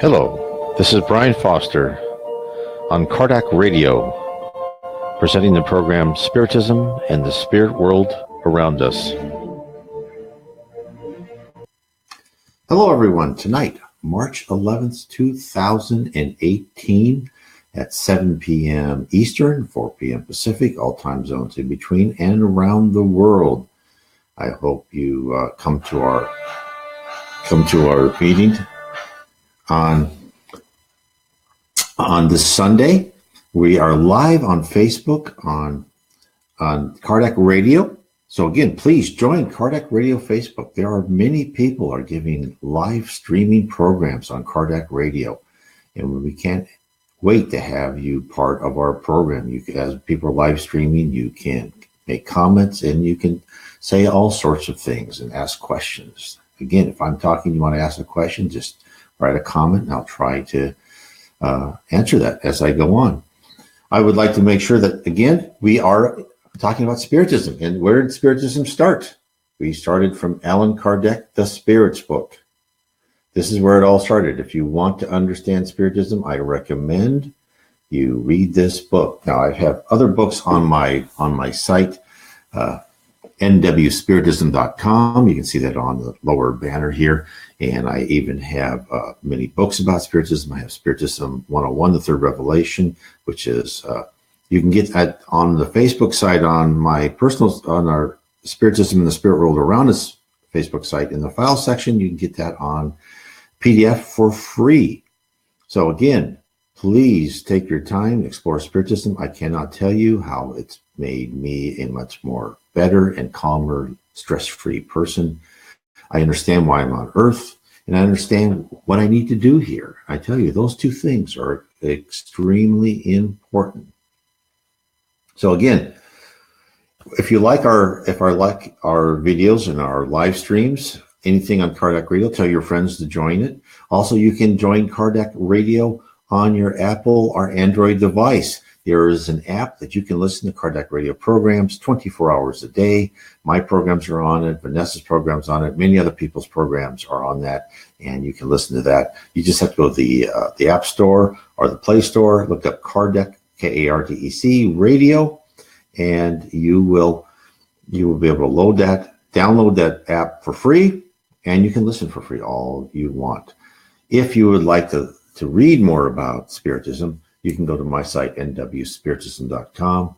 Hello, this is Brian Foster on Kardec Radio, presenting the program Spiritism and the Spirit World Around Us. Hello everyone, tonight, March 11th, 2018 at 7 p.m. Eastern, 4 p.m. Pacific, all time zones in between and around the world. I hope you come to our meeting on this Sunday. We are live on Facebook on Kardec Radio. So again, please join Kardec Radio Facebook. There are many people are giving live streaming programs on Kardec Radio, and we can't wait to have you part of our program. As people are live streaming, you can make comments and you can say all sorts of things and ask questions. Again, if I'm talking, you want to ask a question, just write a comment and I'll try to answer that as I go on. I would like to make sure that, again, we are talking about Spiritism. And where did Spiritism start? We started from Allan Kardec, The Spirits book. This is where it all started. If you want to understand Spiritism, I recommend you read this book. Now, I have other books on my site, nwspiritism.com. You can see that on the lower banner here. And I even have many books about Spiritism. I have Spiritism 101, The Third Revelation, which is, you can get that on the Facebook site on my personal, on our Spiritism and the Spirit World Around Us Facebook site. In the file section, you can get that on PDF for free. So again, please take your time, explore Spiritism. I cannot tell you how it's made me a much more better and calmer, stress-free person. I understand why I'm on Earth, and I understand what I need to do here. I tell you, those two things are extremely important. So again, if you like our videos and our live streams, anything on Kardec Radio, tell your friends to join it. Also, you can join Kardec Radio on your Apple or Android device. There is an app that you can listen to Kardec Radio programs 24 hours a day. My programs are on it. Vanessa's programs on it. Many other people's programs are on that, and you can listen to that. You just have to go to the App Store or the Play Store, look up Kardec, K-A-R-D-E-C, Radio, and you will be able to download that app for free, and you can listen for free all you want. If you would like to read more about Spiritism, you can go to my site, nwspiritism.com.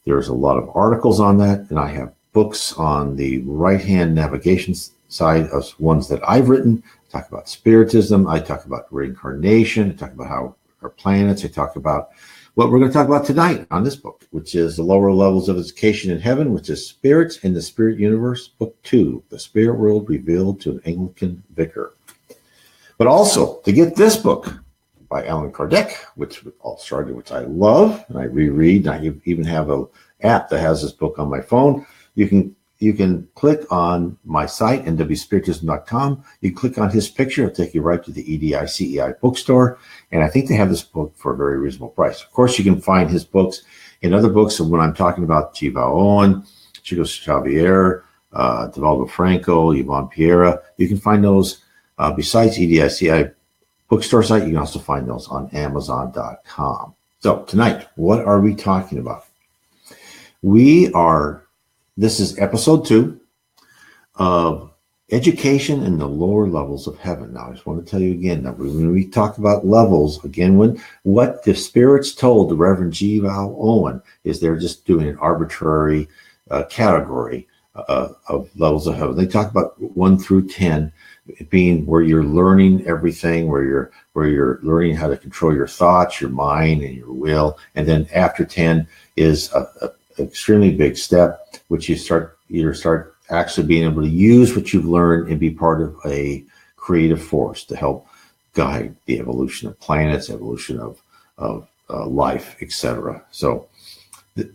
There's a lot of articles on that, and I have books on the right-hand navigation side of ones that I've written. I talk about Spiritism. I talk about reincarnation. I talk about how our planets. I talk about what we're going to talk about tonight on this book, which is The Lower Levels of Education in Heaven, which is Spirits in the Spirit Universe, Book 2, The Spirit World Revealed to an Anglican Vicar. But also, to get this book by Allan Kardec, which all started, which I love, and I reread, and I even have an app that has this book on my phone. You can click on my site, nwspiritism.com. You click on his picture, it'll take you right to the EDI-CEI bookstore, and I think they have this book for a very reasonable price. Of course, you can find his books in other books, and when I'm talking about Vale Owen, Chico Xavier, Divaldo Franco, Yvonne Piera, you can find those besides EDI-CEI bookstore site. You can also find those on Amazon.com. So tonight, what are we talking about? This is episode 2 of Education in the Lower Levels of Heaven. Now, I just want to tell you again that when we talk about levels, again, what the spirits told the Reverend G. Vale Owen is they're just doing an arbitrary category of levels of heaven. They talk about 1 through 10 being where you're learning everything, where you're learning how to control your thoughts, your mind, and your will. And then after 10 is an extremely big step, which you start actually being able to use what you've learned and be part of a creative force to help guide the evolution of planets, evolution of life, etc. So the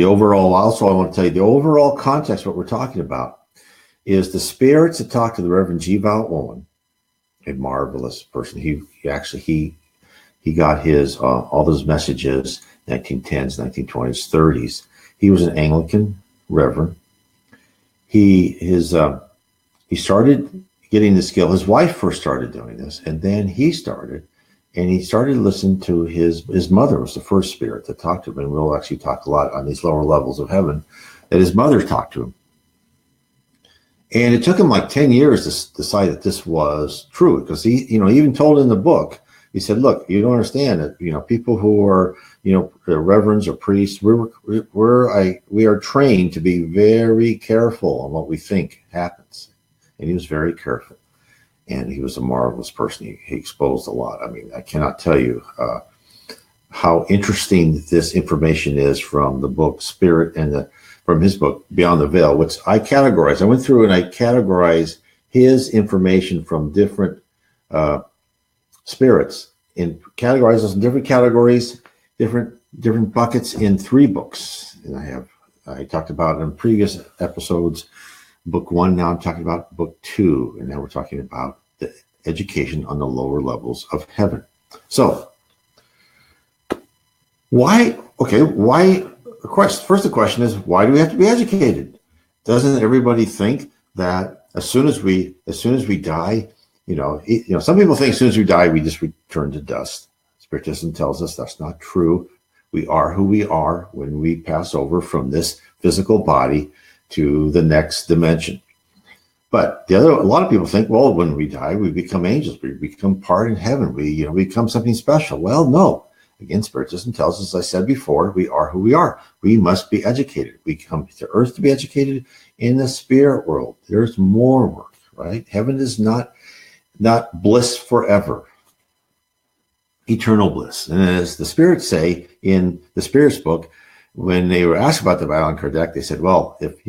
overall, also I want to tell you the overall context, what we're talking about, is the spirits that talked to the Reverend G. Vale Owen, a marvelous person. He got his all those messages 1910s, 1920s, 30s. He was an Anglican reverend. He getting the skill. His wife first started doing this, and then he started. And he started listening to his mother was the first spirit that talked to him. And we'll actually talk a lot on these lower levels of heaven that his mother talked to him. And it took him like 10 years to decide that this was true, because he even told in the book, he said, look, you don't understand that, people who are, reverends or priests, we are trained to be very careful on what we think happens. And he was very careful. And he was a marvelous person. He exposed a lot. I mean, I cannot tell you how interesting this information is from the book Spirit and from his book Beyond the Veil, which I categorized. I went through and I categorized his information from different spirits and categorized those in different categories, different buckets in 3 books. And I talked about in previous episodes, book 1. Now I'm talking about book 2, and now we're talking about the education on the lower levels of heaven. So, why? First, the question is, why do we have to be educated? Doesn't everybody think that as soon as we die, some people think as soon as we die, we just return to dust. Spiritism tells us that's not true. We are who we are when we pass over from this physical body to the next dimension. But a lot of people think, well, when we die, we become angels. We become part in heaven. We become something special. Well, no. Again, Spiritism tells us, as I said before, we are who we are. We must be educated. We come to earth to be educated. In the spirit world, there's more work, right? Heaven is not bliss forever. Eternal bliss. And as the spirits say in the Spirits book, when they were asked about the Allan Kardec, they said, well, if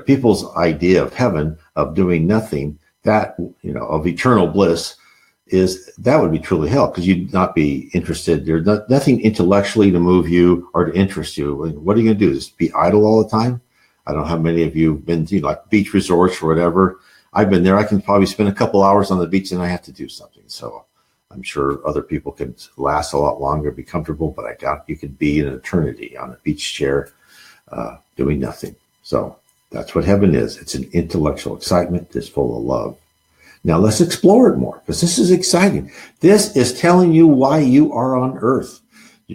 people's idea of heaven, of doing nothing, that of eternal bliss, that would be truly hell, because you'd not be interested. There's nothing intellectually to move you or to interest you. What are you going to do? Just be idle all the time? I don't know how many of you have been to like beach resorts or whatever. I've been there. I can probably spend a couple hours on the beach and I have to do something. So I'm sure other people can last a lot longer, be comfortable, but I doubt you could be an eternity on a beach chair doing nothing. So that's what heaven is. It's an intellectual excitement that's full of love. Now let's explore it more, because this is exciting. This is telling you why you are on earth,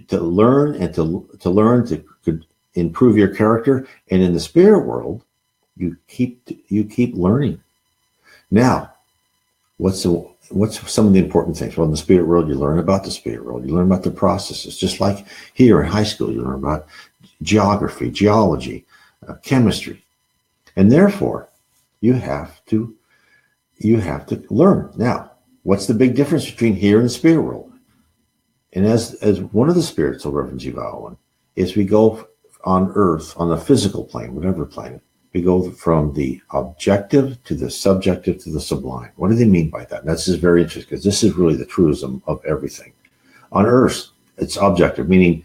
to learn and to learn to improve your character. And in the spirit world, you keep learning. Now, what's some of the important things? Well, in the spirit world, you learn about the spirit world. You learn about the processes. Just like here in high school, you learn about geography, geology, chemistry. And therefore, you have to learn. Now, what's the big difference between here and the spirit world? And as one of the spirits of Reverend Vale Owen is, we go on earth, on the physical plane, whatever planet, we go from the objective to the subjective to the sublime. What do they mean by that? And this is very interesting, because this is really the truism of everything. On earth, it's objective, meaning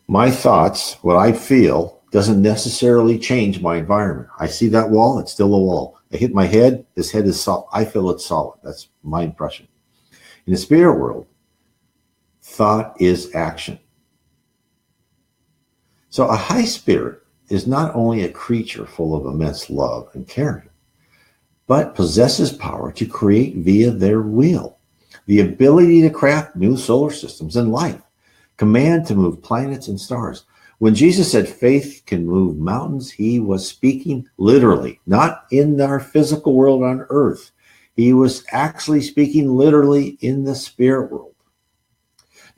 my thoughts, what I feel, doesn't necessarily change my environment. I see that wall, it's still a wall. I hit my head, this head is solid. I feel it's solid. That's my impression. In the spirit world, thought is action. So a high spirit is not only a creature full of immense love and caring, but possesses power to create via their will, the ability to craft new solar systems and life, command to move planets and stars. When Jesus said faith can move mountains, he was speaking literally, not in our physical world on earth. He was actually speaking literally in the spirit world.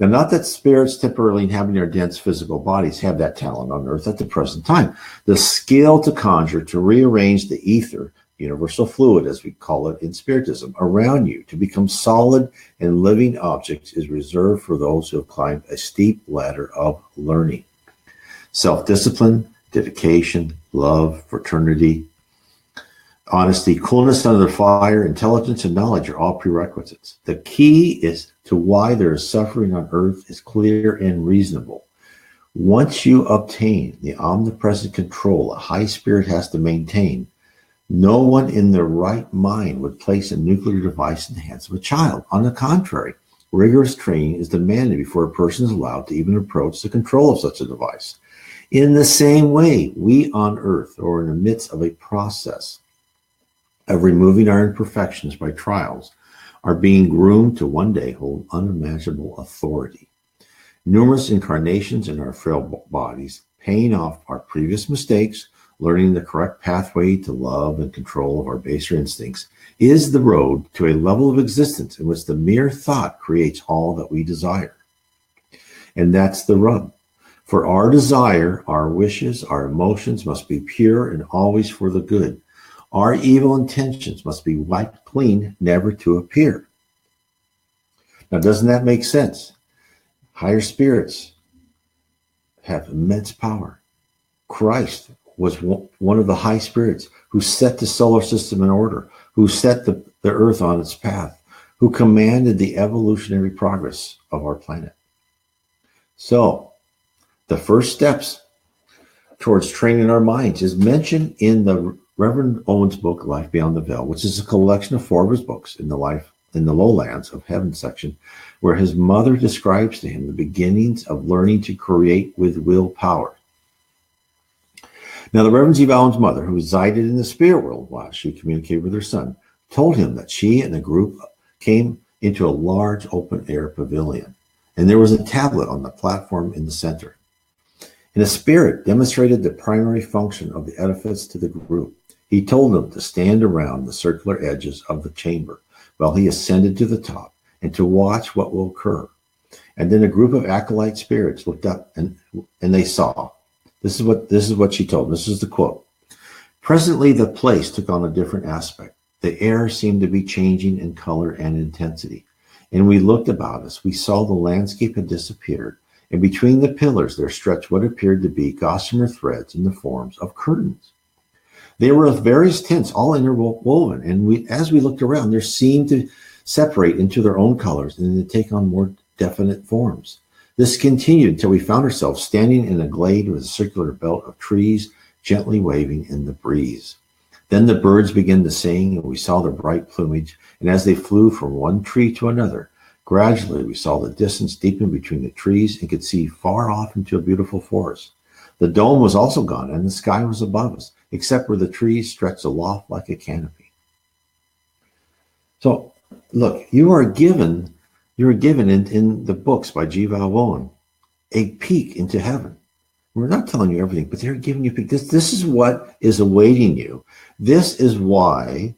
Now, not that spirits temporarily inhabiting their dense physical bodies have that talent on earth at the present time. The skill to conjure, to rearrange the ether, universal fluid, as we call it in Spiritism, around you to become solid and living objects is reserved for those who have climbed a steep ladder of learning. Self-discipline, dedication, love, fraternity, honesty, coolness under fire, intelligence, and knowledge are all prerequisites. The key is to why there is suffering on earth is clear and reasonable. Once you obtain the omnipresent control a high spirit has to maintain, no one in their right mind would place a nuclear device in the hands of a child. On the contrary, rigorous training is demanded before a person is allowed to even approach the control of such a device. In the same way, we on earth are in the midst of a process of removing our imperfections by trials, are being groomed to one day hold unimaginable authority. Numerous incarnations in our frail bodies, paying off our previous mistakes, learning the correct pathway to love and control of our baser instincts, is the road to a level of existence in which the mere thought creates all that we desire. And that's the rub. For our desire, our wishes, our emotions must be pure and always for the good. Our evil intentions must be wiped clean, never to appear. Now, doesn't that make sense? Higher spirits have immense power. Christ was one of the high spirits who set the solar system in order, who set the earth on its path, who commanded the evolutionary progress of our planet. So, the first steps towards training our minds is mentioned in the Reverend Owen's book, Life Beyond the Veil, which is a collection of 4 of his books in the Lowlands of Heaven section, where his mother describes to him the beginnings of learning to create with willpower. Now, the Reverend Eve Owen's mother, who resided in the spirit world while she communicated with her son, told him that she and a group came into a large open-air pavilion, and there was a tablet on the platform in the center. And a spirit demonstrated the primary function of the edifice to the group. He told them to stand around the circular edges of the chamber while he ascended to the top and to watch what will occur. And then a group of acolyte spirits looked up and they saw. This is what she told. This is the quote. Presently, the place took on a different aspect. The air seemed to be changing in color and intensity. And we looked about us. We saw the landscape had disappeared. And between the pillars, there stretched what appeared to be gossamer threads in the forms of curtains. They were of various tints, all interwoven. And as we looked around, they seemed to separate into their own colors and then to take on more definite forms. This continued until we found ourselves standing in a glade with a circular belt of trees gently waving in the breeze. Then the birds began to sing, and we saw their bright plumage, and as they flew from one tree to another, gradually we saw the distance deepen between the trees and could see far off into a beautiful forest. The dome was also gone, and the sky was above us, except where the trees stretched aloft like a canopy. So, look, you are given in the books by G. Vale Owen a peek into heaven. We're not telling you everything, but they're giving you a peek. This is what is awaiting you. This is why,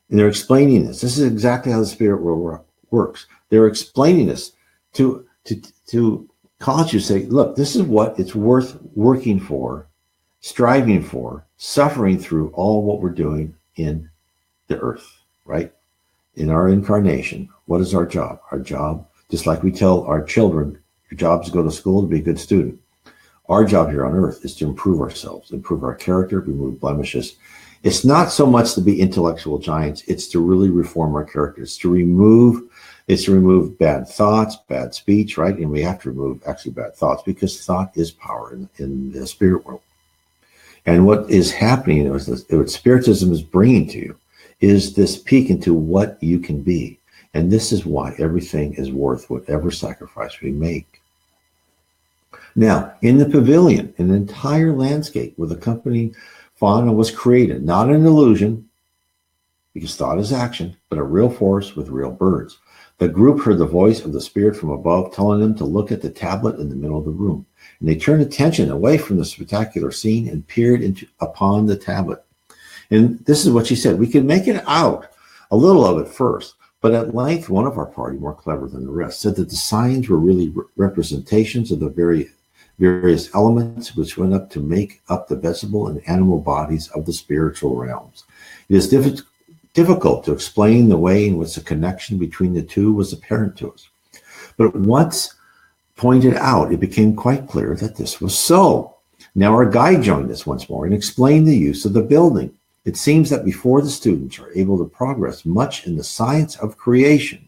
and they're explaining this. This is exactly how the spirit world works. They're explaining this to cause you to say, look, this is what it's worth working for, striving for, suffering through all what we're doing in the earth, right? In our incarnation, what is our job? Our job, just like we tell our children, your job is to go to school to be a good student. Our job here on earth is to improve ourselves, improve our character, remove blemishes. It's not so much to be intellectual giants. It's to really reform our characters, to remove bad thoughts, bad speech, right? And we have to remove actually bad thoughts because thought is power in the spirit world. And what is happening is what Spiritism is bringing to you is this peek into what you can be. And this is why everything is worth whatever sacrifice we make. Now, in the pavilion, an entire landscape with accompanying fauna was created, not an illusion, because thought is action, but a real forest with real birds. The group heard the voice of the spirit from above telling them to look at the tablet in the middle of the room. And they turned attention away from the spectacular scene and peered upon the tablet. And this is what she said. We could make it out, a little of it first, but at length one of our party, more clever than the rest, said that the signs were really representations of the various elements which went up to make up the vegetable and animal bodies of the spiritual realms. It is difficult to explain the way in which the connection between the two was apparent to us. But once pointed out, it became quite clear that this was so. Now our guide joined us once more and explained the use of the building. It seems that before the students are able to progress much in the science of creation,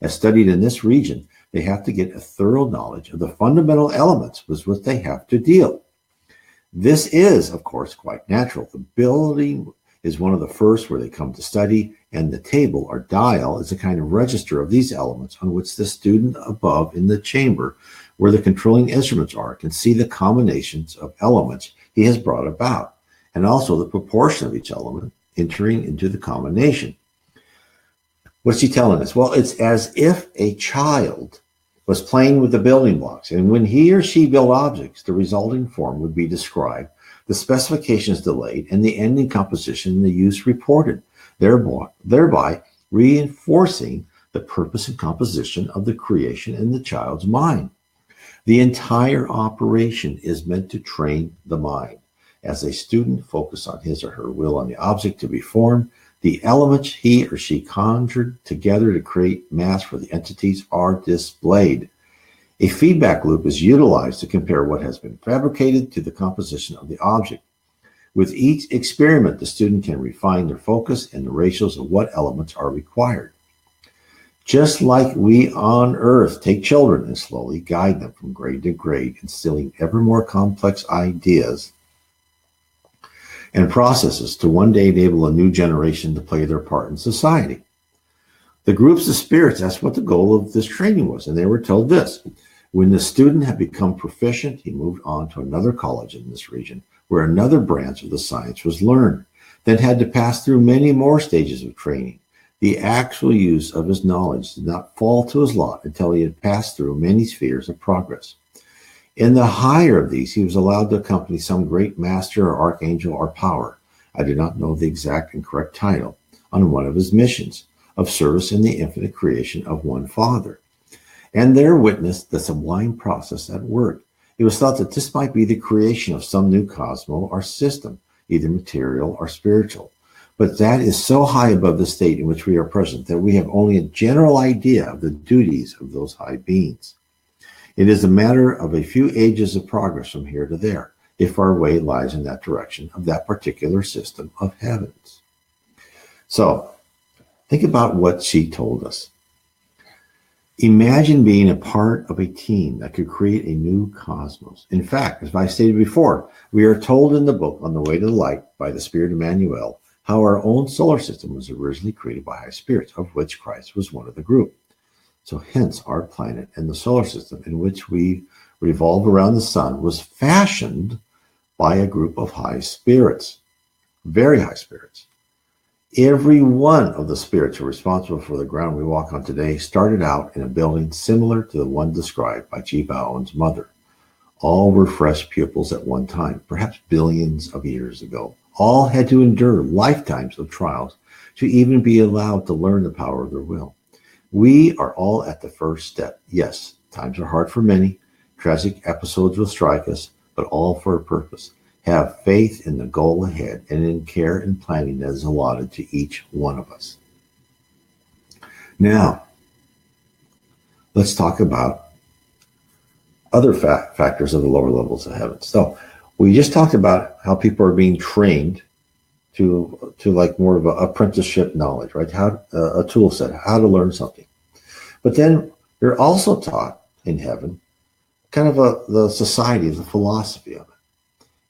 as studied in this region, they have to get a thorough knowledge of the fundamental elements with which they have to deal. This is, of course, quite natural. The building is one of the first where they come to study, and the table or dial is a kind of register of these elements on which the student above in the chamber, where the controlling instruments are, can see the combinations of elements he has brought about, and also the proportion of each element entering into the combination. What's he telling us? Well, it's as if a child was playing with the building blocks, and when he or she built objects, the resulting form would be described, the specifications delayed, and the ending composition and the use reported, thereby reinforcing the purpose and composition of the creation in the child's mind. The entire operation is meant to train the mind. As a student focuses on his or her will on the object to be formed, the elements he or she conjured together to create mass for the entities are displayed. A feedback loop is utilized to compare what has been fabricated to the composition of the object. With each experiment, the student can refine their focus and the ratios of what elements are required. Just like we on Earth take children and slowly guide them from grade to grade, instilling ever more complex ideas and processes to one day enable a new generation to play their part in society. The groups of spirits, that's what the goal of this training was, and they were told this. When the student had become proficient, he moved on to another college in this region, where another branch of the science was learned, then had to pass through many more stages of training. The actual use of his knowledge did not fall to his lot until he had passed through many spheres of progress. In the higher of these, he was allowed to accompany some great master or archangel or power, I do not know the exact and correct title, on one of his missions of service in the infinite creation of one Father, and there witnessed the sublime process at work. It was thought that this might be the creation of some new cosmos or system, either material or spiritual. But that is so high above the state in which we are present that we have only a general idea of the duties of those high beings. It is a matter of a few ages of progress from here to there, if our way lies in that direction of that particular system of heavens. So, think about what she told us. Imagine being a part of a team that could create a new cosmos. In fact, as I stated before, we are told in the book On the Way to the Light by the Spirit Emmanuel how our own solar system was originally created by high spirits, of which Christ was one of the group. So hence our planet and the solar system in which we revolve around the sun was fashioned by a group of high spirits, very high spirits. Every one of the spirits who are responsible for the ground we walk on today started out in a building similar to the one described by Vale Owen's mother. All were fresh pupils at one time, perhaps billions of years ago. All had to endure lifetimes of trials to even be allowed to learn the power of their will. We are all at the first step. Yes, times are hard for many. Tragic episodes will strike us, but all for a purpose. Have faith in the goal ahead and in care and planning that is allotted to each one of us. Now, let's talk about other factors of the lower levels of heaven. So we just talked about how people are being trained to like more of an apprenticeship knowledge, right? How a tool set, how to learn something. But then you're also taught in heaven kind of the society, the philosophy of it.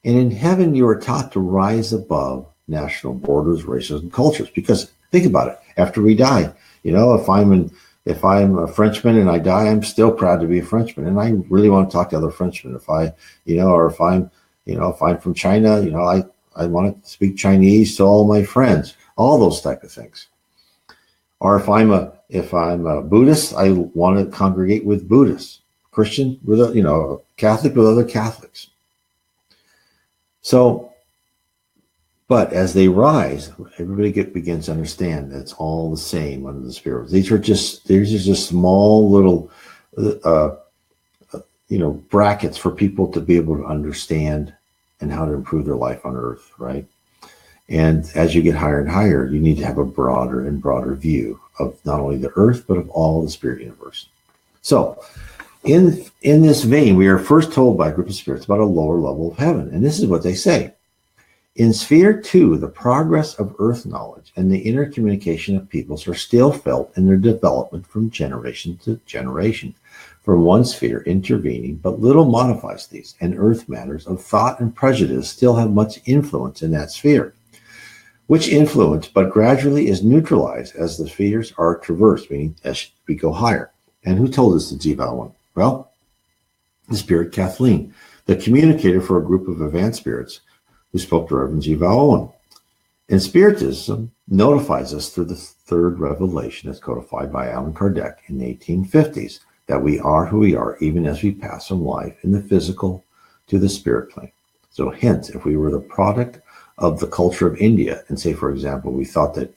And in heaven, you are taught to rise above national borders, races, and cultures. Because think about it: after we die, if I'm a Frenchman and I die, I'm still proud to be a Frenchman, and I really want to talk to other Frenchmen. If I'm from China, I want to speak Chinese to all my friends. All those type of things. Or if I'm a Buddhist, I want to congregate with Buddhists. Christian with Catholic with other Catholics. So, but as they rise, everybody begins to understand that it's all the same under the spirit. These are just small little, brackets for people to be able to understand and how to improve their life on Earth, right? And as you get higher and higher, you need to have a broader and broader view of not only the Earth, but of all the spirit universe. So, in this vein, we are first told by a group of spirits about a lower level of heaven. And this is what they say. In sphere 2, the progress of earth knowledge and the intercommunication of peoples are still felt in their development from generation to generation, from one sphere intervening, but little modifies these, and earth matters of thought and prejudice still have much influence in that sphere, which influence but gradually is neutralized as the spheres are traversed, meaning as we go higher. And who told us the Vale Owen? Well, the spirit Kathleen, the communicator for a group of advanced spirits who spoke to Reverend Vale Owen. And Spiritism notifies us through the third revelation as codified by Allan Kardec in the 1850s that we are who we are even as we pass from life in the physical to the spirit plane. So hence, if we were the product of the culture of India, and say, for example, we thought that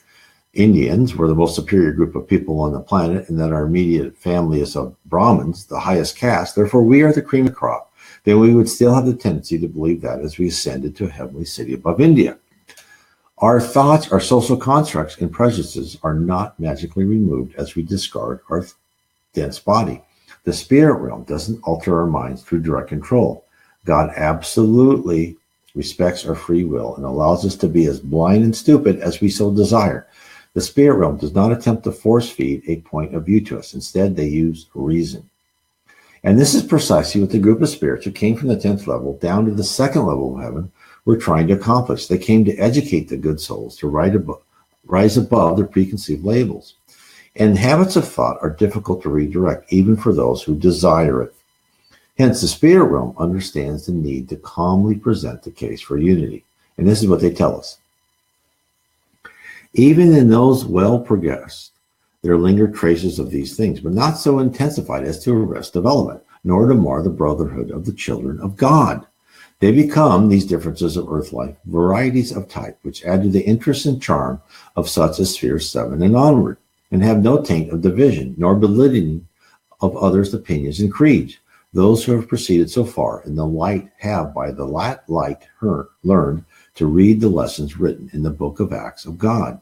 Indians were the most superior group of people on the planet and that our immediate family is of Brahmins, the highest caste, therefore we are the cream of the crop, then we would still have the tendency to believe that as we ascended to a heavenly city above India. Our thoughts, our social constructs, and prejudices are not magically removed as we discard our dense body. The spirit realm doesn't alter our minds through direct control. God absolutely respects our free will and allows us to be as blind and stupid as we so desire. The spirit realm does not attempt to force feed a point of view to us. Instead, they use reason. And this is precisely what the group of spirits who came from the 10th level down to the 2nd level of heaven were trying to accomplish. They came to educate the good souls to rise above their preconceived labels. And habits of thought are difficult to redirect, even for those who desire it. Hence, the spirit realm understands the need to calmly present the case for unity. And this is what they tell us. Even in those well progressed, there linger traces of these things, but not so intensified as to arrest development, nor to mar the brotherhood of the children of God. They become, these differences of earth life, varieties of type, which add to the interest and charm of such as spheres 7 and onward, and have no taint of division, nor belittling of others' opinions and creeds. Those who have proceeded so far in the light have by the light learned to read the lessons written in the book of Acts of God.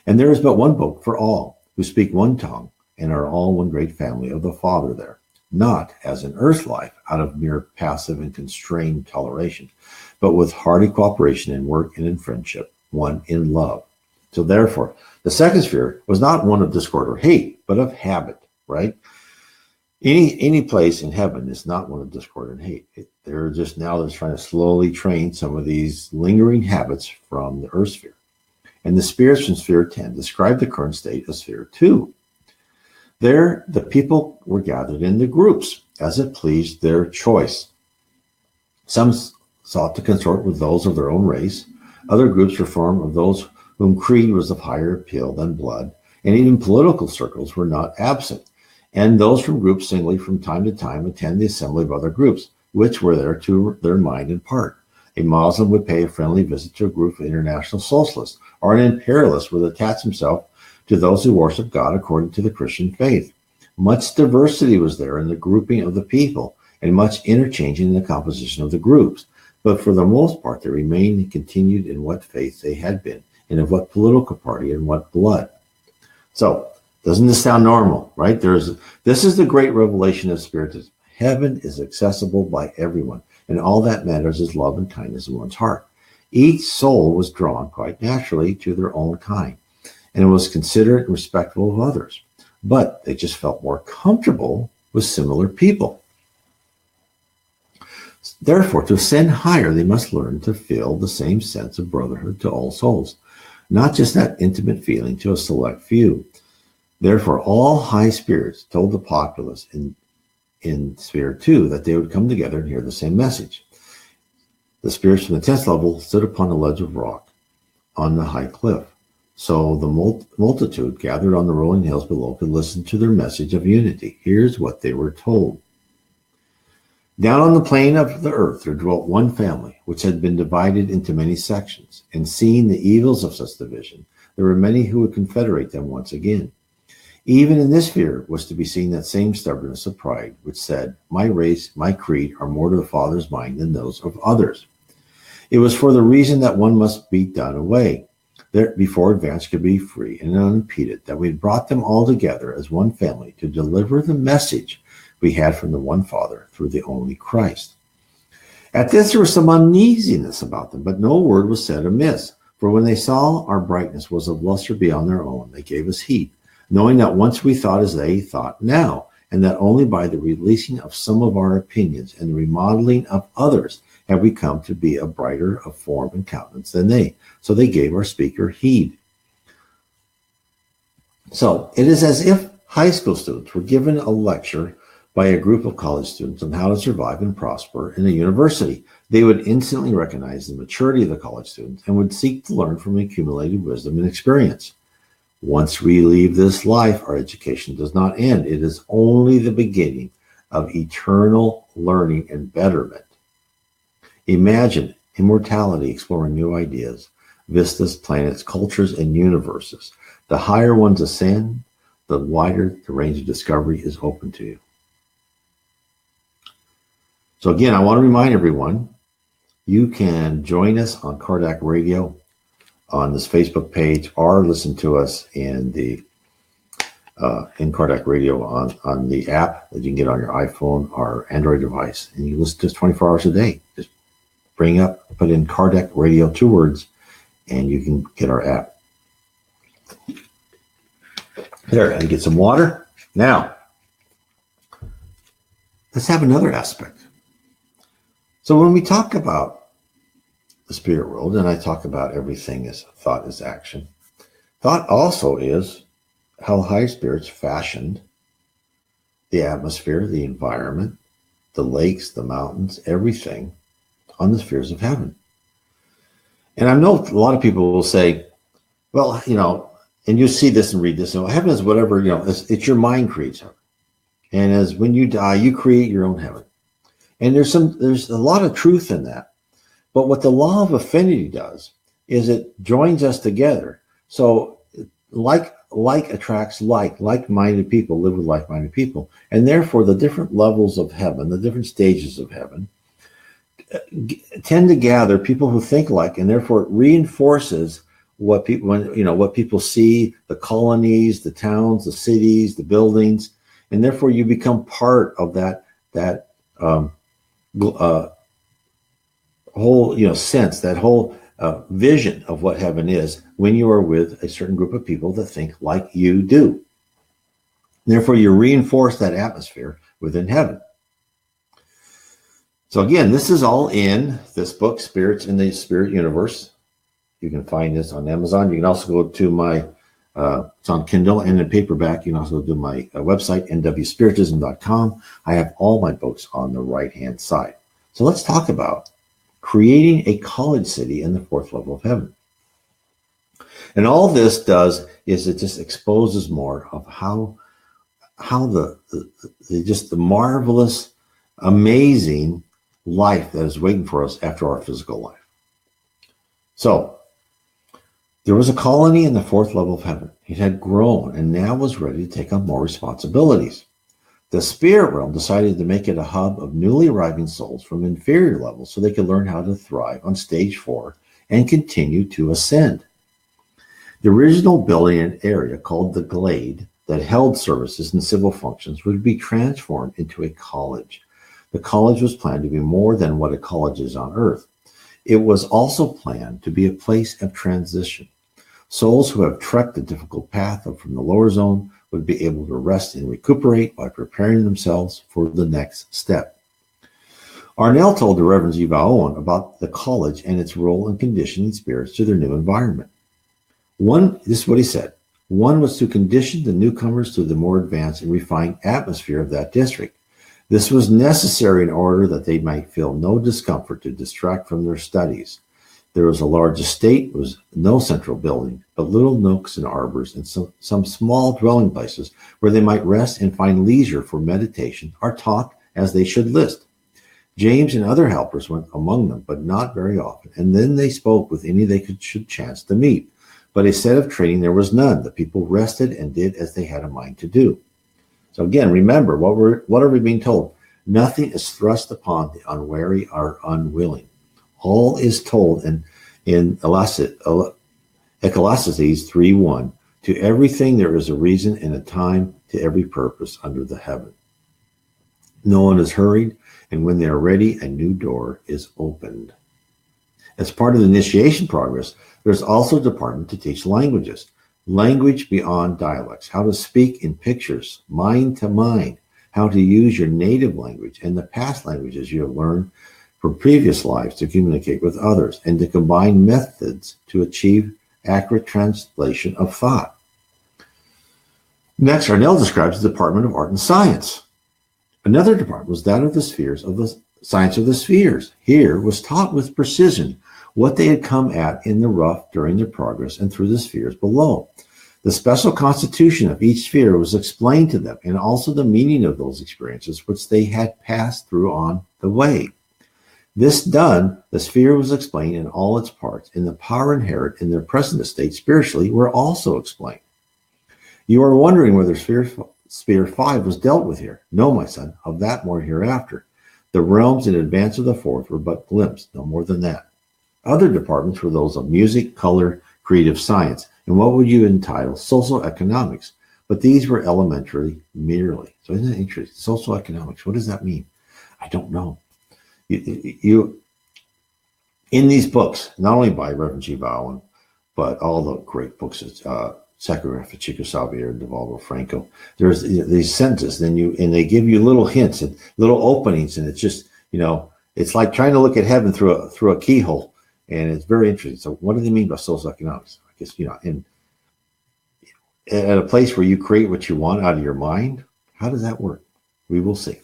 And there is but one book for all, who speak one tongue, and are all one great family of the Father there. Not as in earth life, out of mere passive and constrained toleration, but with hearty cooperation in work and in friendship, one in love. So therefore, the second sphere was not one of discord or hate, but of habit, right? Any place in heaven is not one of discord and hate. They're trying to slowly train some of these lingering habits from the earth sphere. And the spirits from sphere 10 describe the current state of sphere 2. There, the people were gathered into groups, as it pleased their choice. Some sought to consort with those of their own race. Other groups were formed of those whom creed was of higher appeal than blood, and even political circles were not absent. And those from groups singly from time to time attend the assembly of other groups, which were there to their mind and part. A Muslim would pay a friendly visit to a group of international socialists, or an imperialist would attach himself to those who worship God according to the Christian faith. Much diversity was there in the grouping of the people, and much interchanging in the composition of the groups. But for the most part, they remained and continued in what faith they had been, and of what political party and what blood. So, doesn't this sound normal, right? This is the great revelation of Spiritism. Heaven is accessible by everyone, and all that matters is love and kindness in one's heart. Each soul was drawn quite naturally to their own kind, and was considerate and respectful of others. But they just felt more comfortable with similar people. Therefore, to ascend higher, they must learn to feel the same sense of brotherhood to all souls, not just that intimate feeling to a select few. Therefore, all high spirits told the populace in sphere 2 that they would come together and hear the same message. The spirits from the 10th level stood upon a ledge of rock on the high cliff. So the multitude gathered on the rolling hills below could listen to their message of unity. Here's what they were told. Down on the plane of the earth there dwelt one family, which had been divided into many sections. And seeing the evils of such division, there were many who would confederate them once again. Even in this sphere was to be seen that same stubbornness of pride, which said, my race, my creed are more to the Father's mind than those of others. It was for the reason that one must be done away, there, before advance could be free and unimpeded, that we brought them all together as one family to deliver the message we had from the one Father through the only Christ. At this there was some uneasiness about them, but no word was said amiss, for when they saw our brightness was of luster beyond their own, they gave us heed, knowing that once we thought as they thought now, and that only by the releasing of some of our opinions and the remodeling of others have we come to be a brighter of form and countenance than they. So they gave our speaker heed. So it is as if high school students were given a lecture by a group of college students on how to survive and prosper in a university. They would instantly recognize the maturity of the college students and would seek to learn from accumulated wisdom and experience. Once we leave this life, our education does not end. It is only the beginning of eternal learning and betterment. Imagine immortality, exploring new ideas, vistas, planets, cultures, and universes. The higher ones ascend, the wider the range of discovery is open to you. So again, I want to remind everyone, you can join us on Kardec Radio on this Facebook page, or listen to us in Kardec Radio on the app that you can get on your iPhone or Android device, and you listen to us 24 hours a day. Just put in Kardec Radio, 2 words, and you can get our app. There, and get some water. Now, let's have another aspect. So when we talk about the spirit world, and I talk about everything as thought is action, thought also is how high spirits fashioned the atmosphere, the environment, the lakes, the mountains, everything on the spheres of heaven. And I know a lot of people will say, well, and you see this and read this, heaven is whatever, it's your mind creates heaven. And as when you die, you create your own heaven. And there's a lot of truth in that. But what the law of affinity does is it joins us together. So like attracts like-minded people live with like-minded people. And therefore the different levels of heaven, the different stages of heaven, tend to gather people who think alike, and therefore it reinforces what people see, the colonies, the towns, the cities, the buildings, and therefore you become part of that whole sense, that whole vision of what heaven is when you are with a certain group of people that think like you do. Therefore, you reinforce that atmosphere within heaven. So again, this is all in this book, Spirits in the Spirit Universe. You can find this on Amazon. You can also go to my, it's on Kindle and in paperback. You can also do my website, nwspiritism.com. I have all my books on the right-hand side. So let's talk about creating a college city in the 4th level of heaven. And all this does is it just exposes more of how the marvelous, amazing life that is waiting for us after our physical life. So there was a colony in the 4th level of heaven. It had grown and now was ready to take on more responsibilities. The spirit realm decided to make it a hub of newly arriving souls from inferior levels so they could learn how to thrive on stage 4 and continue to ascend. The original building and area called the Glade that held services and civil functions would be transformed into a college. The college was planned to be more than what a college is on earth. It was also planned to be a place of transition. Souls who have trekked the difficult path up from the lower zone would be able to rest and recuperate by preparing themselves for the next step. Arnell told the Reverend Vale Owen about the college and its role in conditioning spirits to their new environment. This is what he said. One was to condition the newcomers to the more advanced and refined atmosphere of that district. This was necessary in order that they might feel no discomfort to distract from their studies. There was a large estate, there was no central building, but little nooks and arbors and some small dwelling places where they might rest and find leisure for meditation or talk as they should list. James and other helpers went among them, but not very often, and then they spoke with any they should chance to meet. But a set of training there was none. The people rested and did as they had a mind to do. So again, remember, what are we being told? Nothing is thrust upon the unwary or unwilling. All is told in Ecclesiastes 3:1. To everything there is a reason and a time to every purpose under the heaven. No one is hurried, and when they are ready, a new door is opened. As part of the initiation progress, there's also a department to teach languages. Language beyond dialects, how to speak in pictures, mind to mind, how to use your native language and the past languages you have learned from previous lives to communicate with others, and to combine methods to achieve accurate translation of thought. Next, Arnell describes the Department of Art and Science. Another department was that of the spheres, of the science of the spheres. Here was taught with precision what they had come at in the rough during their progress and through the spheres below. The special constitution of each sphere was explained to them, and also the meaning of those experiences which they had passed through on the way. This done, the sphere was explained in all its parts, and the power inherent in their present estate spiritually were also explained. You are wondering whether sphere 5 was dealt with here. No, my son, of that more hereafter. The realms in advance of the fourth were but glimpsed, no more than that. Other departments were those of music, color, creative science, and what would you entitle social economics? But these were elementary merely. So isn't that interesting? Social economics, what does that mean? I don't know. You in these books, not only by Reverend G. Vale Owen, but all the great books, Sacrograph of Chico Xavier and Devaldo Franco, there's these sentences, and they give you little hints and little openings, and it's just, it's like trying to look at heaven through a keyhole, and it's very interesting. So what do they mean by social economics? I guess, at a place where you create what you want out of your mind, how does that work? We will see.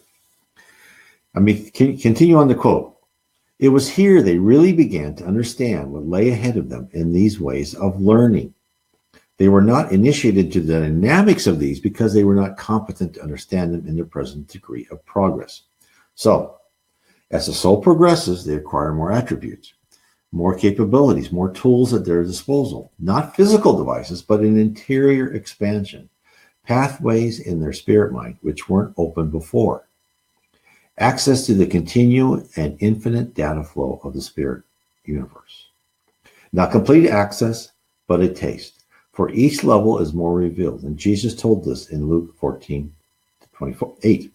Continue on the quote. It was here they really began to understand what lay ahead of them in these ways of learning. They were not initiated to the dynamics of these because they were not competent to understand them in their present degree of progress. So, as the soul progresses, they acquire more attributes, more capabilities, more tools at their disposal, not physical devices, but an interior expansion, pathways in their spirit mind which weren't open before. Access to the continual and infinite data flow of the spirit universe. Not complete access, but a taste. For each level is more revealed. And Jesus told this in Luke 14:28.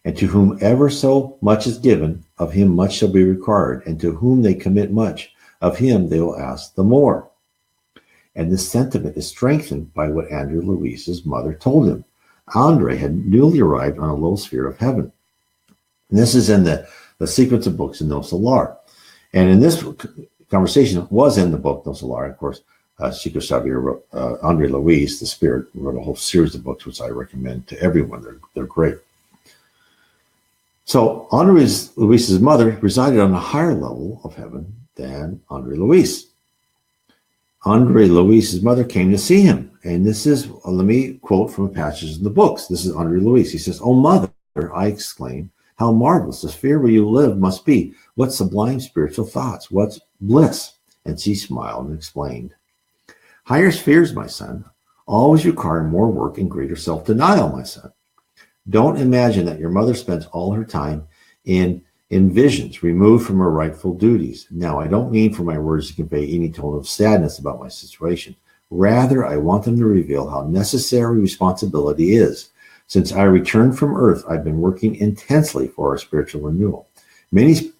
And to whomever so much is given, of him much shall be required. And to whom they commit much, of him they will ask the more. And this sentiment is strengthened by what Andre Luis's mother told him. Andre had newly arrived on a low sphere of heaven. And this is in the sequence of books in No Solar. And in this conversation was in the book No Solar. Of course, Chico Xavier wrote, Andre Luis, the spirit, wrote a whole series of books, which I recommend to everyone. They're great. So Andre Luis's mother resided on a higher level of heaven than Andre Luis. Andre Luis's mother came to see him. And this is, let me quote from a passage in the books. This is Andre Luis. He says, "Oh, mother," I exclaimed, "how marvelous the sphere where you live must be. What sublime spiritual thoughts. What bliss." And she smiled and explained, "Higher spheres, my son, always require more work and greater self-denial, my son. Don't imagine that your mother spends all her time in visions removed from her rightful duties. Now, I don't mean for my words to convey any tone of sadness about my situation. Rather, I want them to reveal how necessary responsibility is. Since I returned from earth, I've been working intensely for our spiritual renewal. Many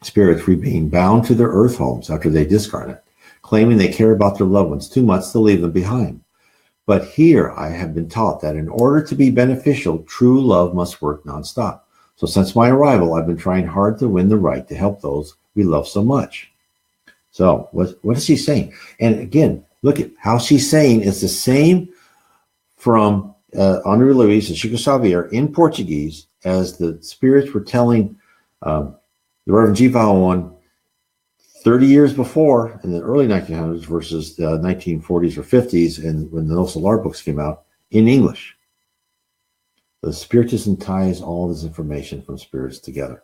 spirits remain bound to their earth homes after they discarnate, claiming they care about their loved ones too much to leave them behind. But here I have been taught that in order to be beneficial, true love must work nonstop. So since my arrival, I've been trying hard to win the right to help those we love so much." So what is she saying? And again, look at how she's saying it's the same from Andre Luis and Chico Xavier in Portuguese as the spirits were telling the Reverend G. Vale Owen 30 years before in the early 1900s versus the 1940s or 50s, and when the No Solar books came out in English. The Spiritism ties all this information from spirits together.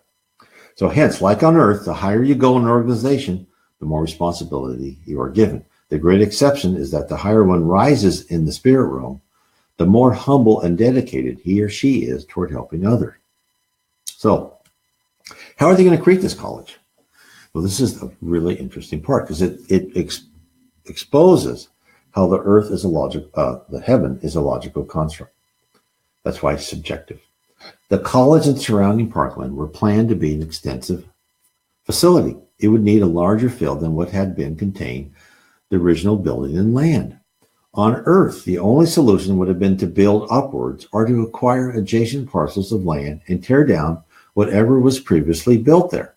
So hence, like on earth, the higher you go in an organization, the more responsibility you are given. The great exception is that the higher one rises in the spirit realm, the more humble and dedicated he or she is toward helping others. So, how are they going to create this college? Well, this is a really interesting part because it exposes how the earth is the heaven is a logical construct. That's why it's subjective. The college and surrounding parkland were planned to be an extensive facility. It would need a larger field than what had been contained the original building and land. On earth, the only solution would have been to build upwards or to acquire adjacent parcels of land and tear down whatever was previously built there.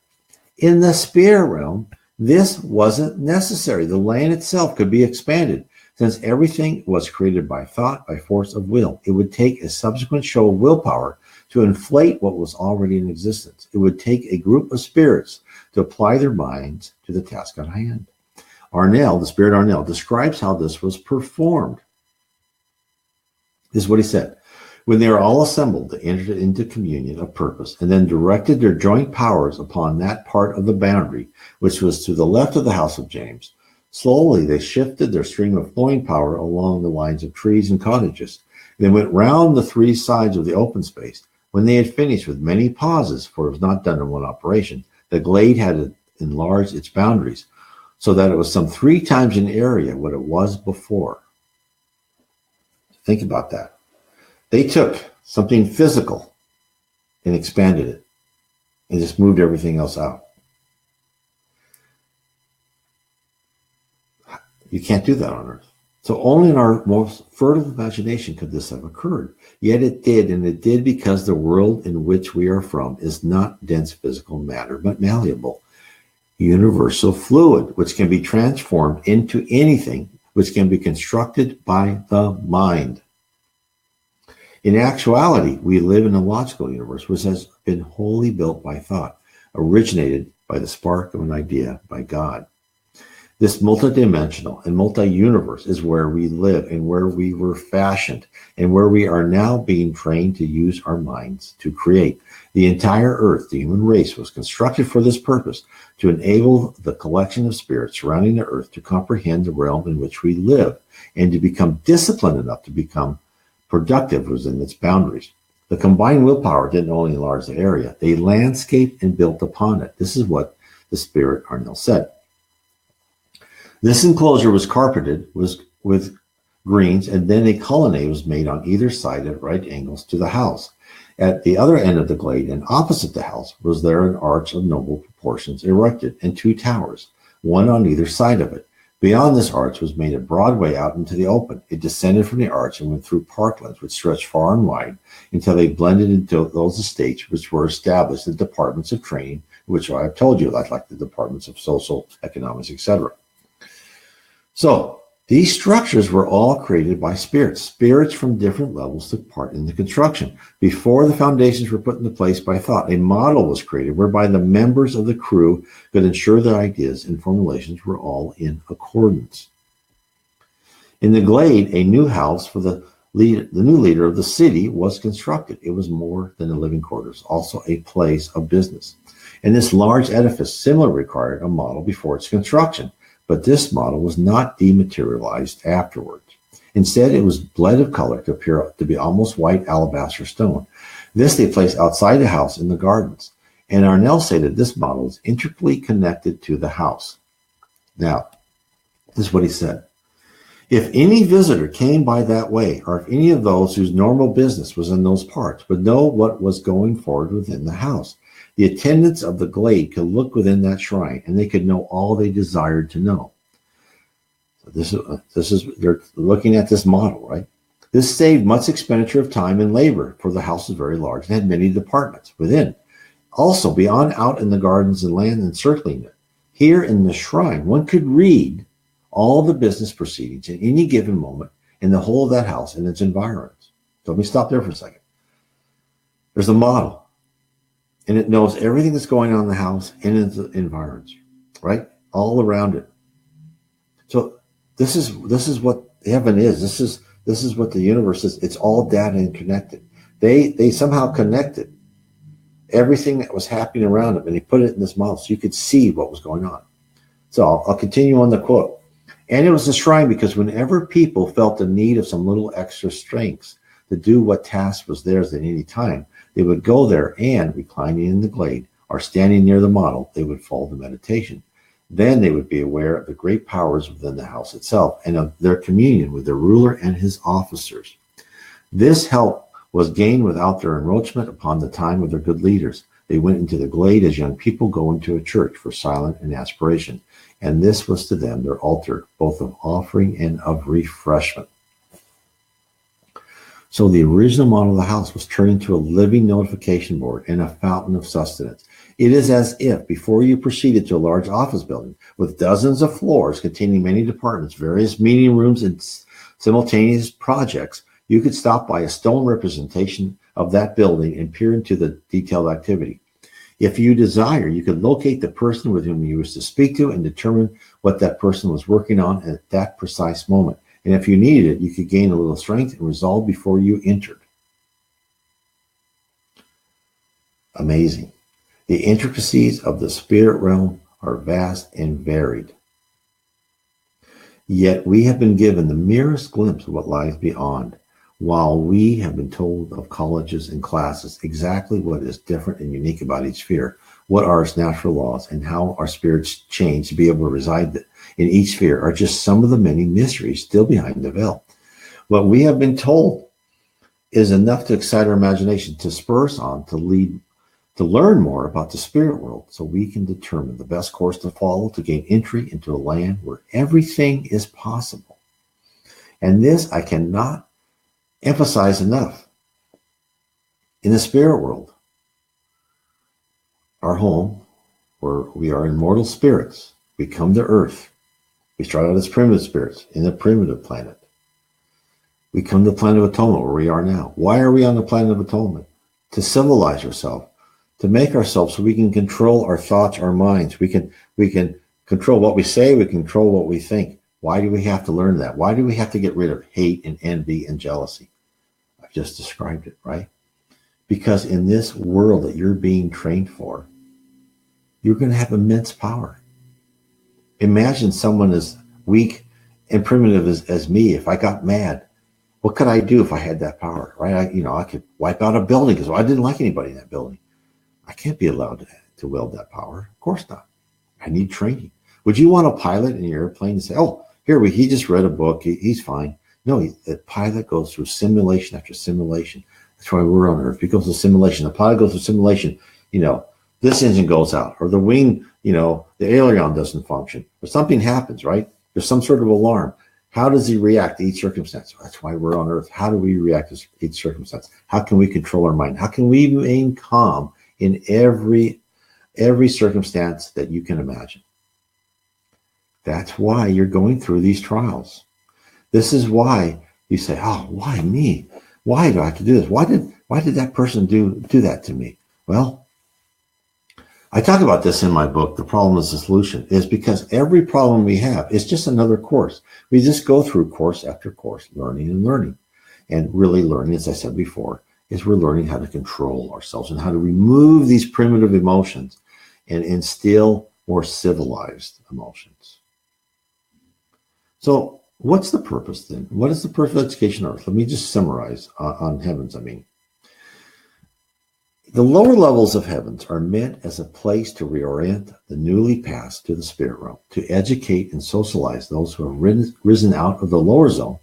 In the spirit realm, this wasn't necessary. The land itself could be expanded. Since everything was created by thought, by force of will, it would take a subsequent show of willpower to inflate what was already in existence. It would take a group of spirits to apply their minds to the task at hand. Arnell, the spirit Arnell, describes how this was performed. This is what he said. When they were all assembled, they entered into communion of purpose and then directed their joint powers upon that part of the boundary which was to the left of the house of James. Slowly, they shifted their stream of flowing power along the lines of trees and cottages. They went round the three sides of the open space. When they had finished with many pauses, for it was not done in one operation, the glade had enlarged its boundaries so that it was some 3 times in area what it was before. Think about that. They took something physical and expanded it and just moved everything else out. You can't do that on Earth. So only in our most fertile imagination could this have occurred. Yet it did, and it did because the world in which we are from is not dense physical matter, but malleable, universal fluid, which can be transformed into anything, which can be constructed by the mind. In actuality, we live in a logical universe which has been wholly built by thought, originated by the spark of an idea by God. This multidimensional and multi-universe is where we live and where we were fashioned and where we are now being trained to use our minds to create. The entire earth, the human race, was constructed for this purpose, to enable the collection of spirits surrounding the earth to comprehend the realm in which we live and to become disciplined enough to become productive within its boundaries. The combined willpower didn't only enlarge the area, they landscaped and built upon it. This is what the spirit Arnell said. This enclosure was carpeted with greens, and then a colonnade was made on either side at right angles to the house. At the other end of the glade and opposite the house was there an arch of noble proportions erected, and 2 towers, one on either side of it. Beyond this arch was made a broad way out into the open. It descended from the arch and went through parklands which stretched far and wide until they blended into those estates which were established in departments of training, which I have told you, like the departments of social, economics, etc. So these structures were all created by spirits. Spirits from different levels took part in the construction. Before the foundations were put into place by thought, a model was created whereby the members of the crew could ensure their ideas and formulations were all in accordance. In the glade, a new house for the new leader of the city was constructed. It was more than a living quarters, also a place of business. And this large edifice similarly required a model before its construction. But this model was not dematerialized afterwards. Instead, it was bled of color to appear to be almost white alabaster stone. This they placed outside the house in the gardens. And Arnell stated this model is intricately connected to the house. Now, this is what he said. If any visitor came by that way, or if any of those whose normal business was in those parts, would know what was going forward within the house, the attendants of the glade could look within that shrine, and they could know all they desired to know. So this is they're looking at this model, right? This saved much expenditure of time and labor, for the house is very large and had many departments within. Also, beyond out in the gardens and land encircling it, here in the shrine, one could read all the business proceedings at any given moment in the whole of that house and its environs. So let me stop there for a second. There's a model. And it knows everything that's going on in the house and in the environs, right? All around it. So this is what heaven is. This is what the universe is. It's all data and connected. They somehow connected everything that was happening around them, and they put it in this model so you could see what was going on. So I'll continue on the quote. And it was a shrine because whenever people felt the need of some little extra strength to do what task was theirs at any time, they would go there and, reclining in the glade or standing near the model, they would fall to meditation. Then they would be aware of the great powers within the house itself and of their communion with their ruler and his officers. This help was gained without their encroachment upon the time of their good leaders. They went into the glade as young people go into a church for silence and aspiration, and this was to them their altar, both of offering and of refreshment. So the original model of the house was turned into a living notification board and a fountain of sustenance. It is as if before you proceeded to a large office building with dozens of floors containing many departments, various meeting rooms, and simultaneous projects, you could stop by a stone representation of that building and peer into the detailed activity. If you desire, you could locate the person with whom you wish to speak to and determine what that person was working on at that precise moment. And if you needed it, you could gain a little strength and resolve before you entered. Amazing. The intricacies of the spirit realm are vast and varied. Yet we have been given the merest glimpse of what lies beyond, while we have been told of colleges and classes exactly what is different and unique about each sphere, what are its natural laws, and how our spirits change to be able to reside in each sphere are just some of the many mysteries still behind the veil. What we have been told is enough to excite our imagination, to spur us on, to learn more about the spirit world so we can determine the best course to follow to gain entry into a land where everything is possible. And this I cannot emphasize enough. In the spirit world, our home, where we are immortal spirits, we come to earth. We start out as primitive spirits in a primitive planet. We come to the planet of atonement where we are now. Why are we on the planet of atonement? To civilize ourselves, to make ourselves so we can control our thoughts, our minds. We can control what we say, we can control what we think. Why do we have to learn that? Why do we have to get rid of hate and envy and jealousy? I've just described it, right? Because in this world that you're being trained for, you're going to have immense power. Imagine someone as weak and primitive as me. If I got mad, what could I do if I had that power, right? I could wipe out a building because I didn't like anybody in that building. I can't be allowed to wield that power. Of course not. I need training. Would you want a pilot in your airplane and say, oh, he just read a book. He's fine. No, the pilot goes through simulation after simulation. That's why we're on Earth. He goes through simulation. The pilot goes through simulation. This engine goes out, or the wing, the aileron doesn't function, or something happens, right? There's some sort of alarm. How does he react to each circumstance? That's why we're on Earth. How do we react to each circumstance? How can we control our mind? How can we remain calm in every circumstance that you can imagine? That's why you're going through these trials. This is why you say, oh, why me? Why do I have to do this? Why did that person do that to me? Well, I talk about this in my book, The Problem is the Solution, is because every problem we have is just another course. We just go through course after course, learning and learning. And really learning, as I said before, is we're learning how to control ourselves and how to remove these primitive emotions and instill more civilized emotions. So what's the purpose then? What is the purpose of education on Earth? Let me just summarize on heavens, The lower levels of heavens are meant as a place to reorient the newly passed to the spirit realm, to educate and socialize those who have risen out of the lower zone,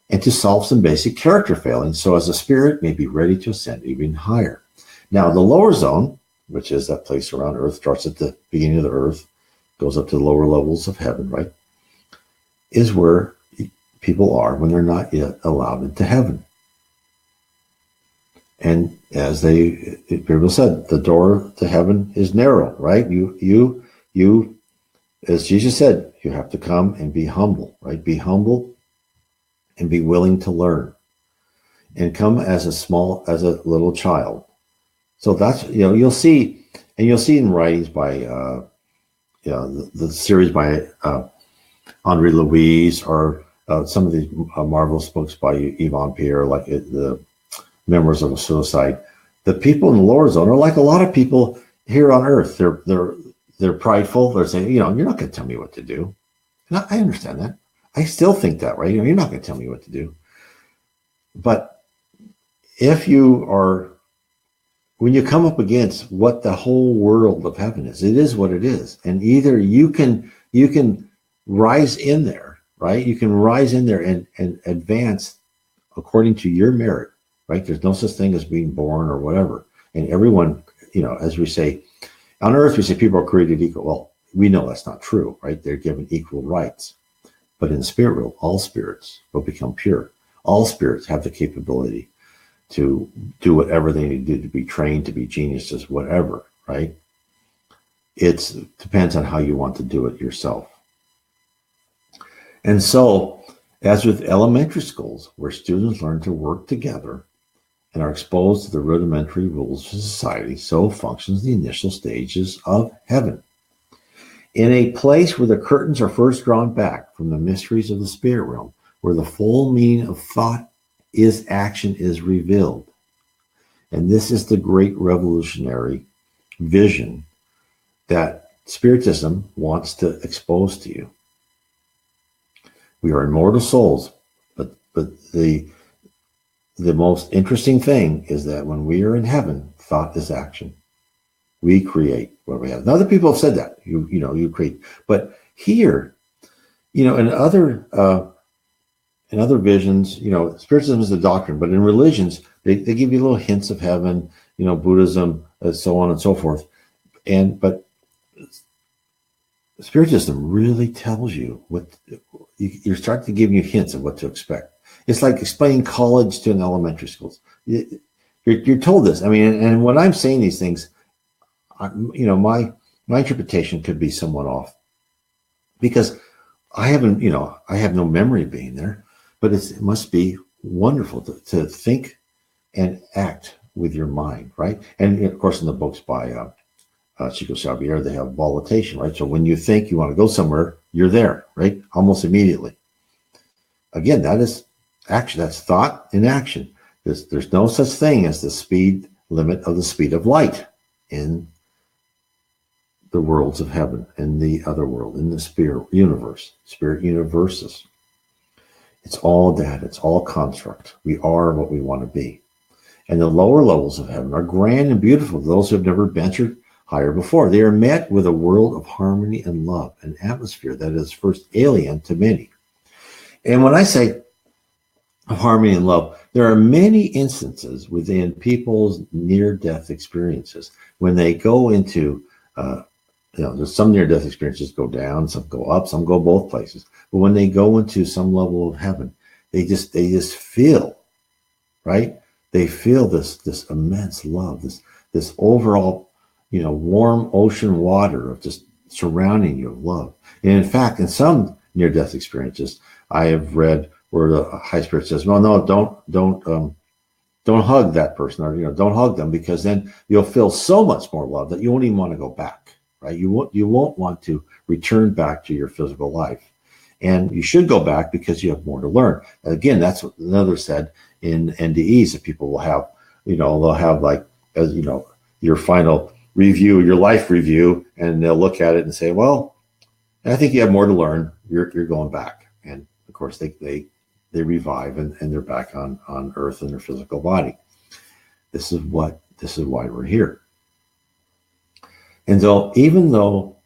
and to solve some basic character failings so as the spirit may be ready to ascend even higher. Now, the lower zone, which is that place around Earth, starts at the beginning of the Earth, goes up to the lower levels of heaven, right, is where people are when they're not yet allowed into heaven. And as people said, the door to heaven is narrow, right? You, as Jesus said, you have to come and be humble, right? Be humble and be willing to learn, and come as a little child. So that's, you'll see in writings by, the series by Henri Louise, or some of these marvelous books by Yvonne Pierre, like the Memoirs of a Suicide. The people in the lower zone are like a lot of people here on Earth. They're prideful. They're saying, you're not going to tell me what to do. And I understand that. I still think that, right? You're not going to tell me what to do. But if when you come up against what the whole world of heaven is, it is what it is. And either you can rise in there, right? You can rise in there and advance according to your merit, right? There's no such thing as being born or whatever. And everyone, as we say, on Earth, we say people are created equal. Well, we know that's not true, right? They're given equal rights. But in the spirit world, all spirits will become pure. All spirits have the capability to do whatever they need to do, to be trained, to be geniuses, whatever, right? It depends on how you want to do it yourself. And so, as with elementary schools, where students learn to work together and are exposed to the rudimentary rules of society, so functions the initial stages of heaven. In a place where the curtains are first drawn back from the mysteries of the spirit realm, where the full meaning of thought is action is revealed. And this is the great revolutionary vision that Spiritism wants to expose to you. We are immortal souls, but the most interesting thing is that when we are in heaven, thought is action. We create what we have. Now, other people have said that you create, but here, in other visions, Spiritism is the doctrine, but in religions, they give you little hints of heaven, Buddhism, so on and so forth, but Spiritism really tells you what you're starting to give you hints of what to expect. It's like explaining college to an elementary school. You're told this. I mean, and when I'm saying these things, my interpretation could be somewhat off because I have no memory of being there, but it must be wonderful to think and act with your mind, right? And of course, in the books by Chico Xavier, they have volitation, right? So when you think you want to go somewhere, you're there, right? Almost immediately. Again, that is action. That's thought in action. There's no such thing as the speed limit of the speed of light in the worlds of heaven, in the other world, in the spirit universe, spirit universes. It's all that. It's all construct. We are what we want to be. And the lower levels of heaven are grand and beautiful to those who have never ventured higher before. They are met with a world of harmony and love, an atmosphere that is first alien to many. And when I say of harmony and love, there are many instances within people's near-death experiences when they go into, there's some near-death experiences go down, some go up, some go both places. But when they go into some level of heaven, they just feel, right? They feel this immense love, this overall, warm ocean water of just surrounding you of love. And in fact, in some near-death experiences, I have read where the high spirit says, "Well, no, don't hug that person, or don't hug them, because then you'll feel so much more love that you won't even want to go back, right? You won't want to return back to your physical life, and you should go back because you have more to learn." Again, that's what another said in NDEs that people will have. They'll have your final review, your life review, and they'll look at it and say, "Well, I think you have more to learn. You're going back." And of course, they revive and they're back on Earth in their physical body. This is why we're here. And so, even though,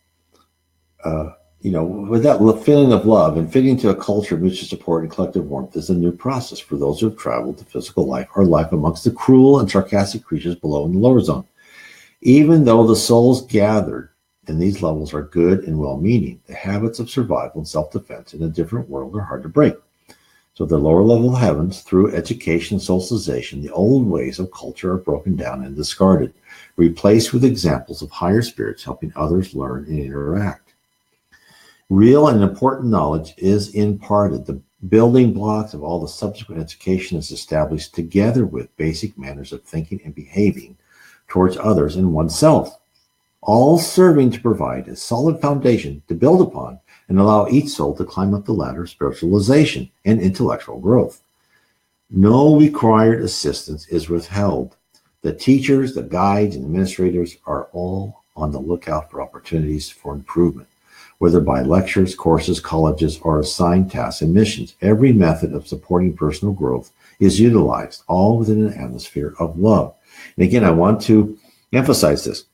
with that feeling of love and fitting to a culture of mutual support and collective warmth is a new process for those who have traveled to physical life or life amongst the cruel and sarcastic creatures below in the lower zone. Even though the souls gathered in these levels are good and well-meaning, the habits of survival and self-defense in a different world are hard to break. So the lower level heavens, through education and socialization, the old ways of culture are broken down and discarded, replaced with examples of higher spirits helping others learn and interact. Real and important knowledge is imparted. The building blocks of all the subsequent education is established together with basic manners of thinking and behaving towards others and oneself, all serving to provide a solid foundation to build upon and allow each soul to climb up the ladder of spiritualization and intellectual growth. No required assistance is withheld. The teachers, the guides, and administrators are all on the lookout for opportunities for improvement, whether by lectures, courses, colleges, or assigned tasks and missions. Every method of supporting personal growth is utilized, all within an atmosphere of love. And again, I want to emphasize this.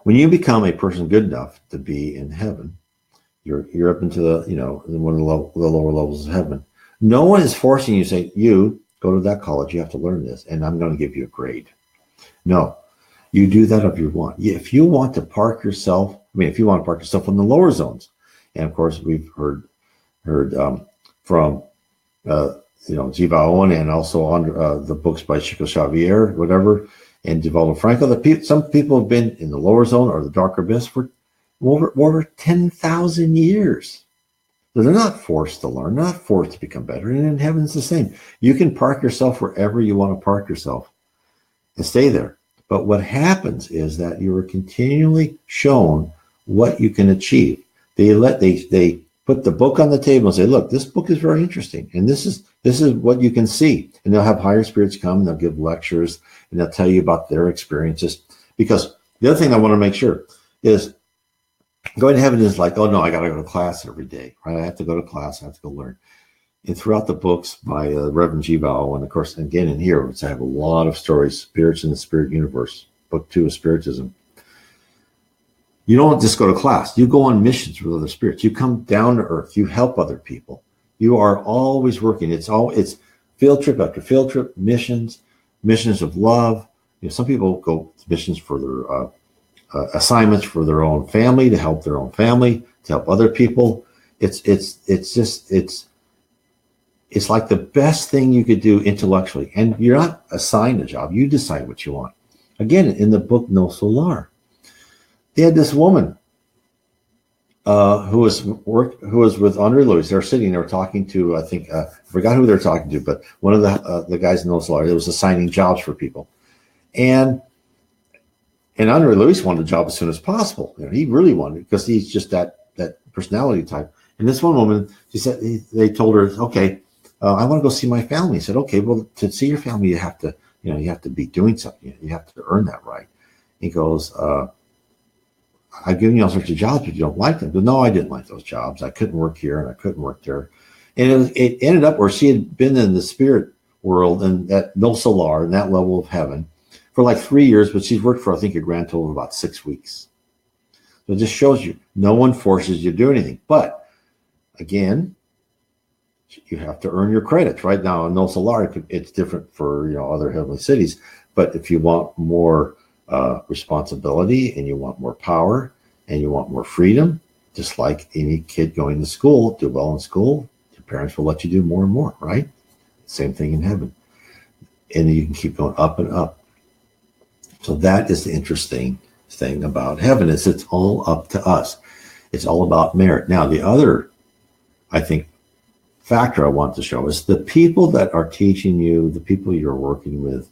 When you become a person good enough to be in heaven, you're up into the, one of the lower levels of heaven. No one is forcing you to say, you go to that college, you have to learn this, and I'm going to give you a grade. No, you do that if you want. If you want to park yourself in the lower zones, and of course we've heard from Vale Owen and also on the books by Chico Xavier, whatever. And Devaldo Franco, some people have been in the lower zone or the dark abyss for over 10,000 years. So they're not forced to learn, not forced to become better. And in heaven's the same. You can park yourself wherever you want to park yourself and stay there. But what happens is that you are continually shown what you can achieve. They put the book on the table and say, look, this book is very interesting. And this is what you can see. And they'll have higher spirits come and they'll give lectures and they'll tell you about their experiences. Because the other thing I want to make sure is going to heaven is like, oh no, I got to go to class every day, right? I have to go to class. I have to go learn. And throughout the books by Reverend Vale Owen, of course, again in here, which I have a lot of stories, Spirits in the Spirit Universe, book 2 of Spiritism. You don't just go to class. You go on missions with other spirits. You come down to earth. You help other people. You are always working. It's field trip after field trip, missions of love. Some people go to missions for their assignments for their own family, to help their own family, to help other people. It's like the best thing you could do intellectually. And you're not assigned a job. You decide what you want. Again, in the book No Solar, they had this woman who was with Andre Louis. They were sitting there talking to, I think, I forgot who they were talking to, but one of the guys in No Solar, it was assigning jobs for people. And Andre Louis wanted a job as soon as possible. He really wanted, because he's just that personality type. And this one woman, she said, they told her, okay, I want to go see my family. He said, okay, well, to see your family, you have to be doing something. You have to earn that right. He goes, I've given you all sorts of jobs, but you don't like them. But no, I didn't like those jobs. I couldn't work here and I couldn't work there. And it ended up where she had been in the spirit world and at No Solar, in that level of heaven, for like 3 years, but she's worked for, I think, a grand total of about 6 weeks. So it just shows you, no one forces you to do anything. But again, you have to earn your credits. Right now in No Solar, it's different for other heavenly cities. But if you want more responsibility and you want more power and you want more freedom, just like any kid going to school, do well in school, your parents will let you do more and more, right? Same thing in heaven. And you can keep going up and up. So that is the interesting thing about heaven, is it's all up to us. It's all about merit. Now, the other, I think, factor I want to show is the people that are teaching you, the people you're working with,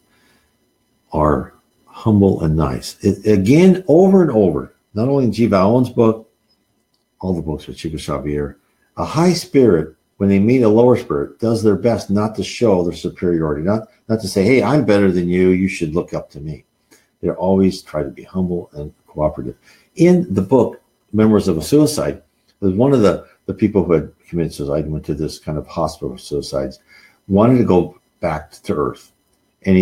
are humble and nice. Again, over and over, not only in G. Vale Owen's book, all the books with Chico Xavier, a high spirit, when they meet a lower spirit, does their best not to show their superiority, not to say, hey, I'm better than you, you should look up to me. They're always try to be humble and cooperative. In the book, Memoirs of a Suicide, there's one of the people who had committed suicide and went to this kind of hospital of suicides, wanted to go back to earth. And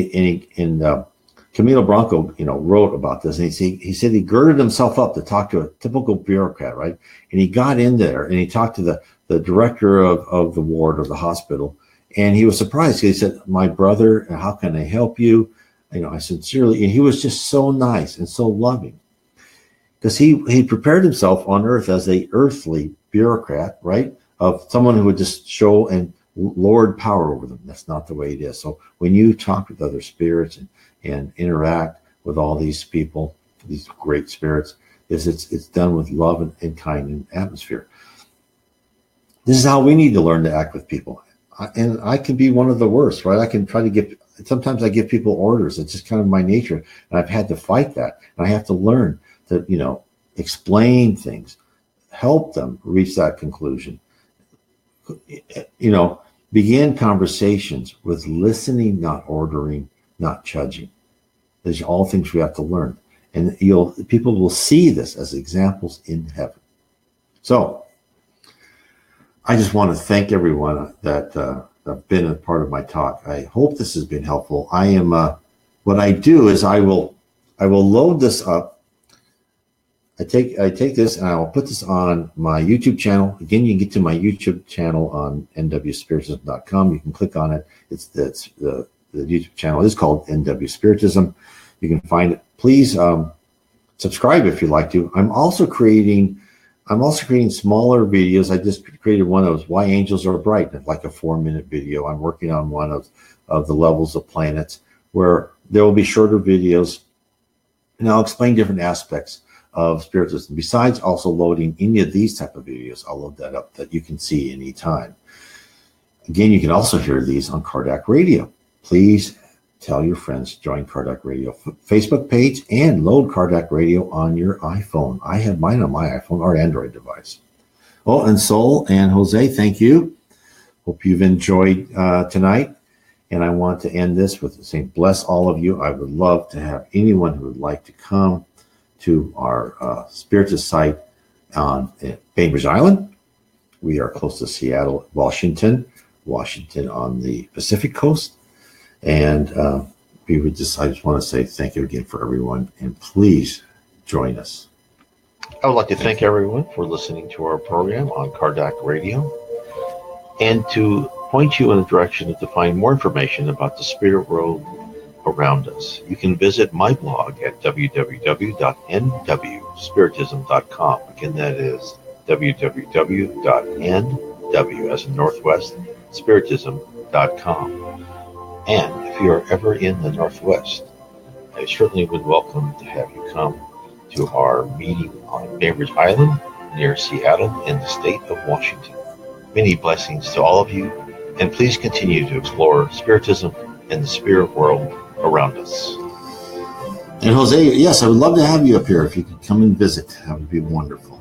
Camilo Branco, wrote about this, and he said he girded himself up to talk to a typical bureaucrat, right? And he got in there and he talked to the director of the ward or the hospital, and he was surprised. He said, "My brother, how can I help you?" I sincerely, and he was just so nice and so loving, because he prepared himself on earth as a earthly bureaucrat, right? Of someone who would just show and lord power over them. That's not the way it is. So when you talk with other spirits and interact with all these people, these great spirits, it's done with love and kind and atmosphere. This is how we need to learn to act with people. And I can be one of the worst, right? I can try to sometimes I give people orders. It's just kind of my nature. And I've had to fight that. And I have to learn to, explain things, help them reach that conclusion. Begin conversations with listening, not ordering, not judging. These are all things we have to learn. And people will see this as examples in heaven. So I just want to thank everyone that have been a part of my talk. I hope this has been helpful. I am what I do is I will load this up. I take this and I will put this on my YouTube channel. Again, you can get to my YouTube channel on nwspiritism.com. You can click on it. It's the YouTube channel is called NW Spiritism. You can find it. Please subscribe if you'd like to. I'm also creating smaller videos. I just created one of those, Why Angels Are Bright, like a 4-minute video. I'm working on one of the levels of planets, where there will be shorter videos, and I'll explain different aspects of Spiritism. Besides also loading any of these type of videos, I'll load that up that you can see anytime. Again, you can also hear these on Kardec Radio. Please tell your friends to join Kardec Radio Facebook page and load Kardec Radio on your iPhone. I have mine on my iPhone or Android device. Oh, and Sol and Jose, thank you. Hope you've enjoyed tonight. And I want to end this with saying, bless all of you. I would love to have anyone who would like to come to our Spiritist site on Bainbridge Island. We are close to Seattle, Washington on the Pacific coast. And I just want to say thank you again for everyone, and please join us. I would like to thank everyone for listening to our program on Kardec Radio, and to point you in the direction to find more information about the spirit world around us. You can visit my blog at www.nwspiritism.com. Again, that is www.nw as in Northwest Spiritism.com. And if you are ever in the Northwest, I certainly would welcome to have you come to our meeting on Bainbridge Island near Seattle in the state of Washington. Many blessings to all of you, and please continue to explore Spiritism and the spirit world around us. And Jose, yes, I would love to have you up here if you could come and visit. That would be wonderful.